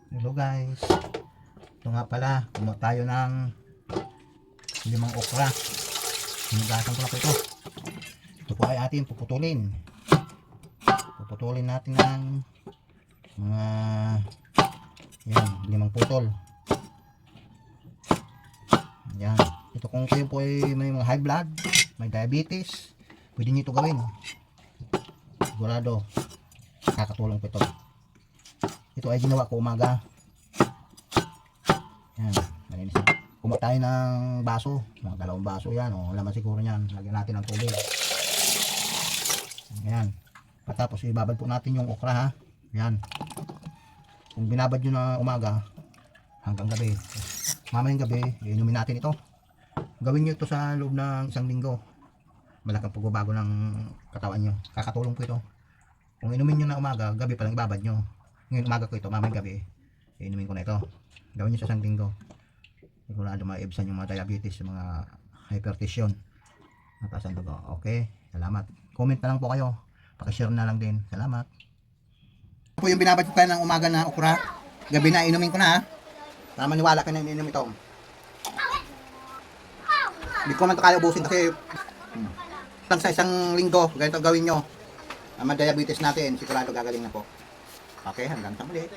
Hello guys. Ito nga pala, kumuha tayo ng 5 okra. Hinugasan ko na po ito. Ito po ay atin puputulin. Puputulin natin ng mga yan, 5 putol. Yan. Ito kung kayo po ay may mga high blood, may diabetes, pwede nyo ito gawin. Sigurado, kakatulong po ito. Ito ay ginawa ko umaga. Yan, malinis na. Kumuha tayo ng baso, mga 2 baso yan, o laman siguro yan. Lagyan natin ng tubig. Yan. Tapos ibabad po natin yung okra ha. Yan. Kung binabad nyo na umaga hanggang gabi, mamayang gabi, inumin natin ito. Gawin nyo ito sa loob ng 1 linggo. Malaking pagbabago ng katawan nyo. Kakatulong po ito. Kung inumin nyo na umaga, gabi pa lang ibabad nyo. Ngayon umaga ko ito, mamayang gabi, inumin ko na ito. Gawin nyo sa 1 linggo. Sigurado maibsan yung mga diabetes, yung mga hypertension, mataas ang dugo. Okay, salamat. Comment na lang po kayo. Pakishare na lang din. Salamat. Ito po yung binabad ko kayo ng umaga na okra. Gabi na inumin ko na ha. Para maniwala kayo na ininom ito. Hindi ko naman ito kaya ubusin kasi lang sa 1 linggo, ganito gawin nyo. Ang diabetes natin, sigurado gagaling na po. Okay, hanggang sa muli.